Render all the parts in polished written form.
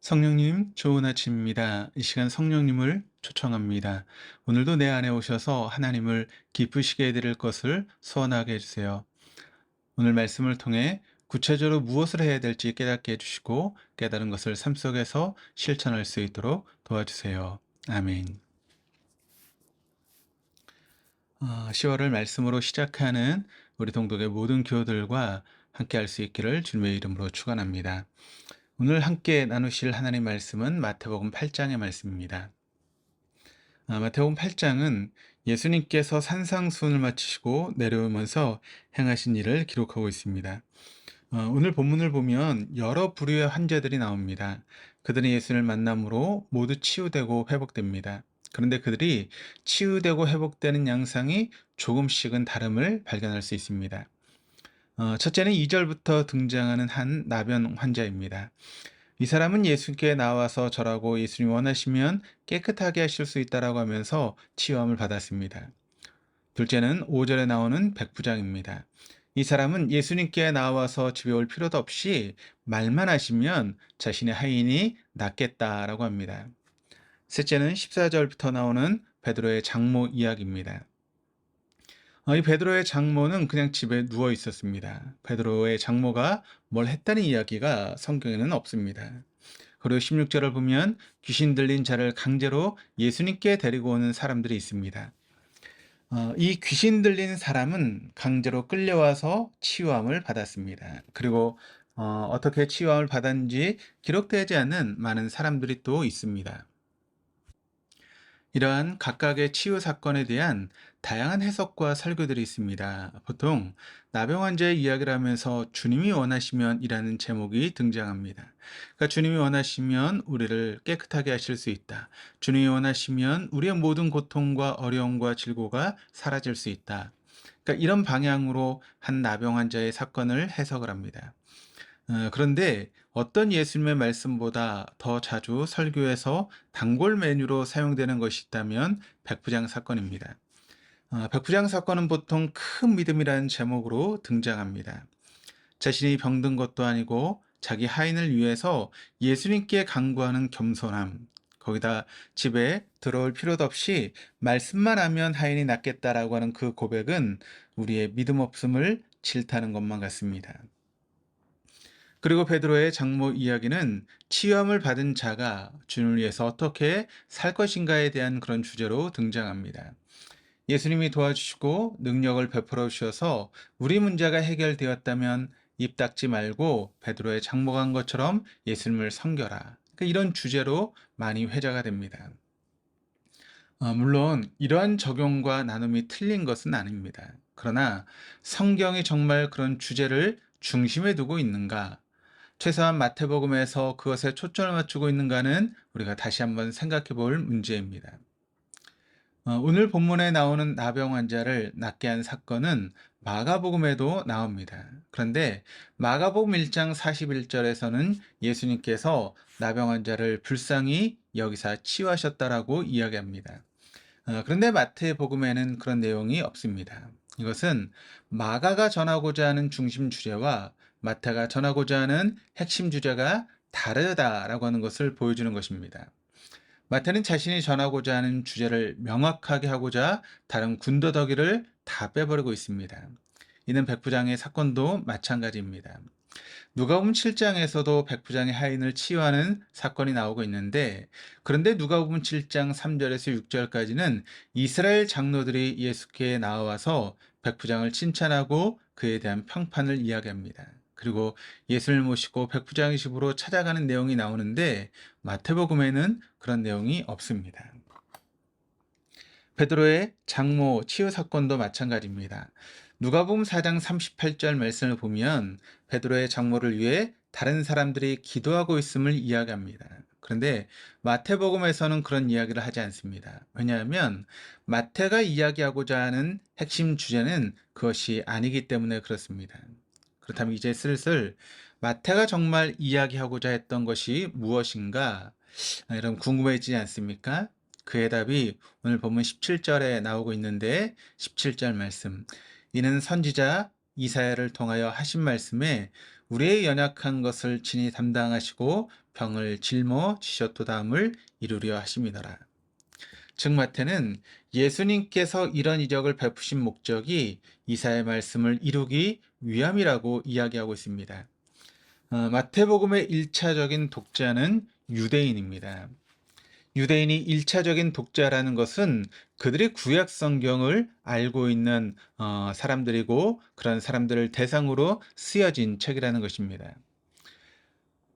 성령님, 좋은 아침입니다. 이 시간 성령님을 초청합니다. 오늘도 내 안에 오셔서 하나님을 기쁘시게 해드릴 것을 소원하게 해주세요. 오늘 말씀을 통해 구체적으로 무엇을 해야 될지 깨닫게 해주시고 깨달은 것을 삶 속에서 실천할 수 있도록 도와주세요. 아멘. 10월을 말씀으로 시작하는 우리 동독의 모든 교우들과 함께 할 수 있기를 주님의 이름으로 축원합니다. 오늘 함께 나누실 하나님 말씀은 마태복음 8장의 말씀입니다. 마태복음 8장은 예수님께서 산상수훈을 마치시고 내려오면서 행하신 일을 기록하고 있습니다. 오늘 본문을 보면 여러 부류의 환자들이 나옵니다. 그들은 예수를 만남으로 모두 치유되고 회복됩니다. 그런데 그들이 치유되고 회복되는 양상이 조금씩은 다름을 발견할 수 있습니다. 첫째는 2절부터 등장하는 한 나변 환자입니다. 이 사람은 예수께 나와서 절하고 예수님이 원하시면 깨끗하게 하실 수 있다라고 하면서 치유함을 받았습니다. 둘째는 5절에 나오는 백부장입니다. 이 사람은 예수님께 나와서 집에 올 필요도 없이 말만 하시면 자신의 하인이 낫겠다라고 합니다. 셋째는 14절부터 나오는 베드로의 장모 이야기입니다. 이 베드로의 장모는 그냥 집에 누워 있었습니다. 베드로의 장모가 뭘 했다는 이야기가 성경에는 없습니다. 그리고 16절을 보면 귀신 들린 자를 강제로 예수님께 데리고 오는 사람들이 있습니다. 이 귀신 들린 사람은 강제로 끌려와서 치유함을 받았습니다. 그리고 어떻게 치유함을 받았는지 기록되지 않는 많은 사람들이 또 있습니다. 이러한 각각의 치유 사건에 대한 다양한 해석과 설교들이 있습니다. 보통 나병 환자의 이야기를 하면서 주님이 원하시면 이라는 제목이 등장합니다. 그러니까 주님이 원하시면 우리를 깨끗하게 하실 수 있다. 주님이 원하시면 우리의 모든 고통과 어려움과 질고가 사라질 수 있다. 그러니까 이런 방향으로 한 나병 환자의 사건을 해석을 합니다. 그런데 어떤 예수님의 말씀보다 더 자주 설교에서 단골 메뉴로 사용되는 것이 있다면 백부장 사건입니다. 백부장 사건은 보통 큰 믿음이라는 제목으로 등장합니다. 자신이 병든 것도 아니고 자기 하인을 위해서 예수님께 간구하는 겸손함, 거기다 집에 들어올 필요도 없이 말씀만 하면 하인이 낫겠다라고 하는 그 고백은 우리의 믿음 없음을 질타하는 것만 같습니다. 그리고 베드로의 장모 이야기는 치유함을 받은 자가 주님을 위해서 어떻게 살 것인가에 대한 그런 주제로 등장합니다. 예수님이 도와주시고 능력을 베풀어 주셔서 우리 문제가 해결되었다면 입 닫지 말고 베드로의 장모가 한 것처럼 예수님을 섬겨라. 그러니까 이런 주제로 많이 회자가 됩니다. 물론 이러한 적용과 나눔이 틀린 것은 아닙니다. 그러나 성경이 정말 그런 주제를 중심에 두고 있는가? 최소한 마태복음에서 그것에 초점을 맞추고 있는가는 우리가 다시 한번 생각해 볼 문제입니다. 오늘 본문에 나오는 나병 환자를 낫게 한 사건은 마가복음에도 나옵니다. 그런데 마가복음 1장 41절에서는 예수님께서 나병 환자를 불쌍히 여기사 치유하셨다라고 이야기합니다. 그런데 마태복음에는 그런 내용이 없습니다. 이것은 마가가 전하고자 하는 중심 주제와 마태가 전하고자 하는 핵심 주제가 다르다라고 하는 것을 보여주는 것입니다. 마태는 자신이 전하고자 하는 주제를 명확하게 하고자 다른 군더더기를 다 빼버리고 있습니다. 이는 백부장의 사건도 마찬가지입니다. 누가복음 7장에서도 백부장의 하인을 치유하는 사건이 나오고 있는데, 그런데 누가복음 7장 3절에서 6절까지는 이스라엘 장로들이 예수께 나와서 백부장을 칭찬하고 그에 대한 평판을 이야기합니다. 그리고 예수를 모시고 백부장의 집으로 찾아가는 내용이 나오는데 마태복음에는 그런 내용이 없습니다. 베드로의 장모 치유 사건도 마찬가지입니다. 누가복음 4장 38절 말씀을 보면 베드로의 장모를 위해 다른 사람들이 기도하고 있음을 이야기합니다. 그런데 마태복음에서는 그런 이야기를 하지 않습니다. 왜냐하면 마태가 이야기하고자 하는 핵심 주제는 그것이 아니기 때문에 그렇습니다. 그렇다면 이제 슬슬 마태가 정말 이야기하고자 했던 것이 무엇인가? 여러분 궁금해지지 않습니까? 그의 답이 오늘 본문 17절에 나오고 있는데 17절 말씀. 이는 선지자 이사야를 통하여 하신 말씀에 우리의 연약한 것을 친히 담당하시고 병을 짊어지셨도다함을 이루려 하심이더라. 즉 마태는 예수님께서 이런 이적을 베푸신 목적이 이사야의 말씀을 이루기 위함이라고 이야기하고 있습니다. 마태복음의 1차적인 독자는 유대인입니다. 유대인이 1차적인 독자라는 것은 그들이 구약 성경을 알고 있는 사람들이고 그런 사람들을 대상으로 쓰여진 책이라는 것입니다.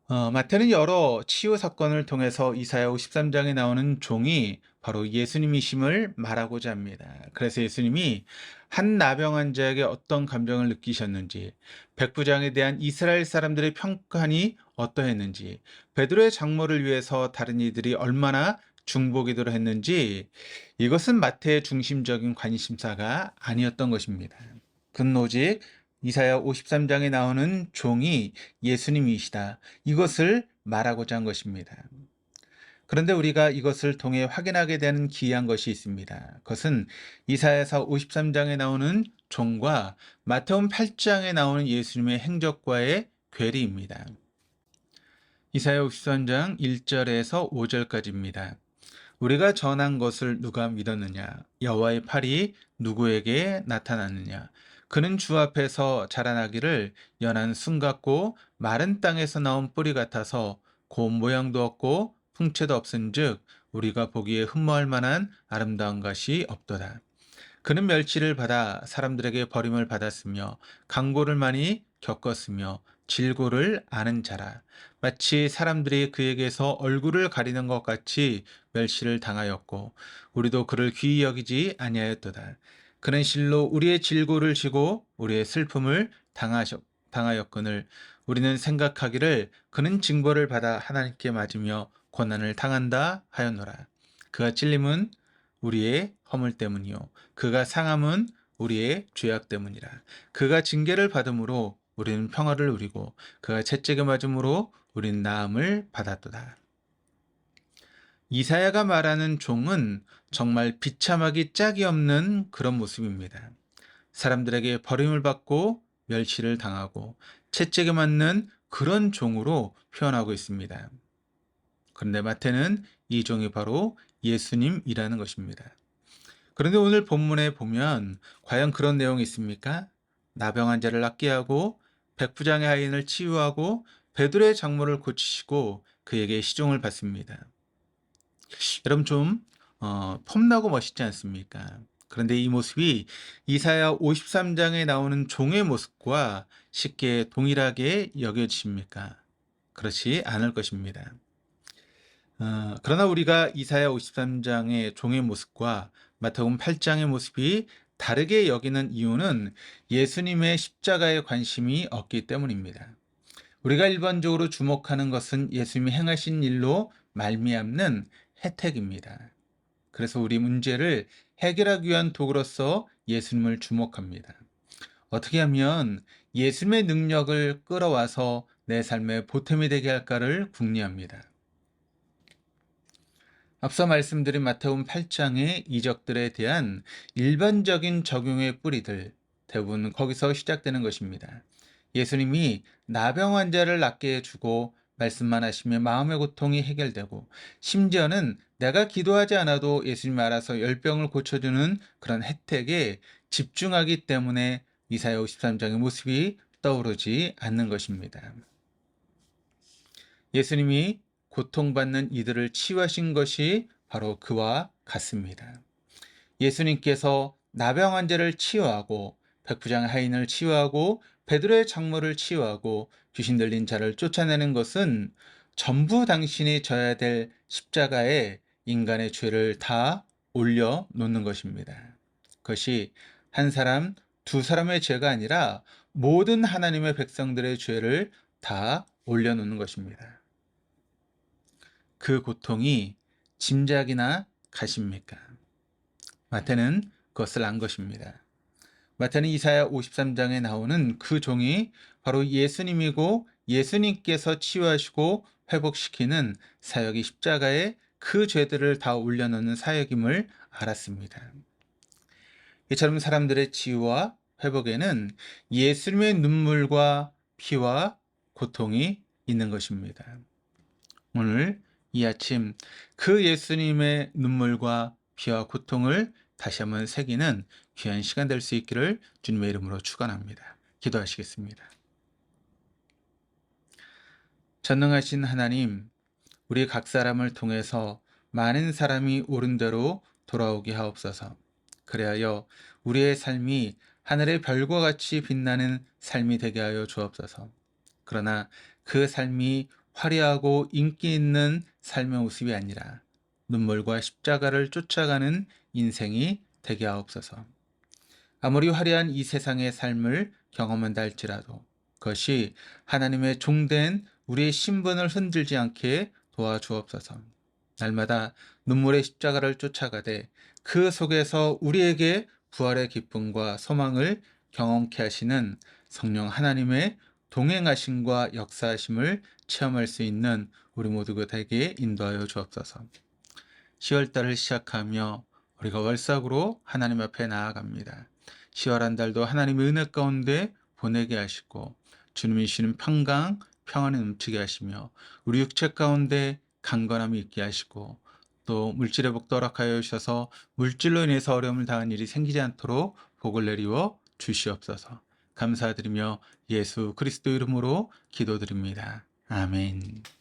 마태는 여러 치유 사건을 통해서 이사야 53장에 나오는 종이 바로 예수님이심을 말하고자 합니다. 그래서 예수님이 한 나병 환자에게 어떤 감정을 느끼셨는지, 백부장에 대한 이스라엘 사람들의 평판이 어떠했는지, 베드로의 장모를 위해서 다른 이들이 얼마나 중보기도를 했는지, 이것은 마태의 중심적인 관심사가 아니었던 것입니다. 그는 오직 이사야 53장에 나오는 종이 예수님이시다, 이것을 말하고자 한 것입니다. 그런데 우리가 이것을 통해 확인하게 되는 기이한 것이 있습니다. 그것은 이사야서 53장에 나오는 종과 마태복음 8장에 나오는 예수님의 행적과의 괴리입니다. 이사야 53장 1절에서 5절까지입니다. 우리가 전한 것을 누가 믿었느냐? 여호와의 팔이 누구에게 나타났느냐? 그는 주 앞에서 자라나기를 연한 순 같고 마른 땅에서 나온 뿌리 같아서 고운 모양도 없고 풍채도 없은즉 우리가 보기에 흠모할 만한 아름다운 것이 없도다. 그는 멸치를 받아 사람들에게 버림을 받았으며 강고를 많이 겪었으며 질고를 아는 자라. 마치 사람들이 그에게서 얼굴을 가리는 것 같이 멸시를 당하였고 우리도 그를 귀히 여기지 아니하였도다. 그는 실로 우리의 질고를 지고 우리의 슬픔을 당하였거늘 우리는 생각하기를 그는 징벌을 받아 하나님께 맞으며 고난을 당한다 하였노라. 그가 찔림은 우리의 허물 때문이요 그가 상함은 우리의 죄악 때문이라. 그가 징계를 받음으로 우리는 평화를 누리고 그가 채찍에 맞음으로 우리는 나음을 받았도다. 이사야가 말하는 종은 정말 비참하기 짝이 없는 그런 모습입니다. 사람들에게 버림을 받고 멸시를 당하고 채찍에 맞는 그런 종으로 표현하고 있습니다. 그런데 마태는 이 종이 바로 예수님이라는 것입니다. 그런데 오늘 본문에 보면 과연 그런 내용이 있습니까? 나병 환자를 낫게 하고 백부장의 하인을 치유하고 베드로의 장모를 고치시고 그에게 시종을 받습니다. 여러분 좀 폼나고 멋있지 않습니까? 그런데 이 모습이 이사야 53장에 나오는 종의 모습과 쉽게 동일하게 여겨지십니까? 그렇지 않을 것입니다. 그러나 우리가 이사야 53장의 종의 모습과 마태복음 8장의 모습이 다르게 여기는 이유는 예수님의 십자가에 관심이 없기 때문입니다. 우리가 일반적으로 주목하는 것은 예수님이 행하신 일로 말미암는 혜택입니다. 그래서 우리 문제를 해결하기 위한 도구로서 예수님을 주목합니다. 어떻게 하면 예수님의 능력을 끌어와서 내 삶의 보탬이 되게 할까를 궁리합니다. 앞서 말씀드린 마태복음 8장의 이적들에 대한 일반적인 적용의 뿌리들, 대부분 거기서 시작되는 것입니다. 예수님이 나병 환자를 낫게 해주고 말씀만 하시면 마음의 고통이 해결되고 심지어는 내가 기도하지 않아도 예수님이 알아서 열병을 고쳐주는 그런 혜택에 집중하기 때문에 이사야 53장의 모습이 떠오르지 않는 것입니다. 예수님이 고통받는 이들을 치유하신 것이 바로 그와 같습니다. 예수님께서 나병 환자를 치유하고 백부장 하인을 치유하고 베드로의 장모를 치유하고 귀신 들린 자를 쫓아내는 것은 전부 당신이 져야 될 십자가에 인간의 죄를 다 올려놓는 것입니다. 그것이 한 사람, 두 사람의 죄가 아니라 모든 하나님의 백성들의 죄를 다 올려놓는 것입니다. 그 고통이 짐작이나 가십니까? 마태는 그것을 안 것입니다. 마태는 이사야 53장에 나오는 그 종이 바로 예수님이고 예수님께서 치유하시고 회복시키는 사역이 십자가에 그 죄들을 다 올려놓는 사역임을 알았습니다. 이처럼 사람들의 치유와 회복에는 예수님의 눈물과 피와 고통이 있는 것입니다. 오늘 이 아침 그 예수님의 눈물과 피와 고통을 다시 한번 새기는 귀한 시간 될 수 있기를 주님의 이름으로 축원합니다. 기도하시겠습니다. 전능하신 하나님, 우리 각 사람을 통해서 많은 사람이 옳은 대로 돌아오게 하옵소서. 그리하여 우리의 삶이 하늘의 별과 같이 빛나는 삶이 되게 하여 주옵소서. 그러나 그 삶이 화려하고 인기 있는 삶의 모습이 아니라 눈물과 십자가를 쫓아가는 인생이 되게 하옵소서. 아무리 화려한 이 세상의 삶을 경험한다 할지라도 그것이 하나님의 종된 우리의 신분을 흔들지 않게 도와주옵소서. 날마다 눈물의 십자가를 쫓아가되 그 속에서 우리에게 부활의 기쁨과 소망을 경험케 하시는 성령 하나님의 동행하심과 역사하심을 체험할 수 있는 우리 모두가 되게 인도하여 주옵소서. 10월달을 시작하며 우리가 월삭으로 하나님 앞에 나아갑니다. 10월 한 달도 하나님의 은혜 가운데 보내게 하시고 주님이 주시는 평강, 평안이 넘치게 하시며 우리 육체 가운데 강건함이 있게 하시고 또 물질의 복도 허락하여 주셔서 물질로 인해서 어려움을 당한 일이 생기지 않도록 복을 내리워 주시옵소서. 감사드리며 예수 그리스도 이름으로 기도드립니다. 아멘.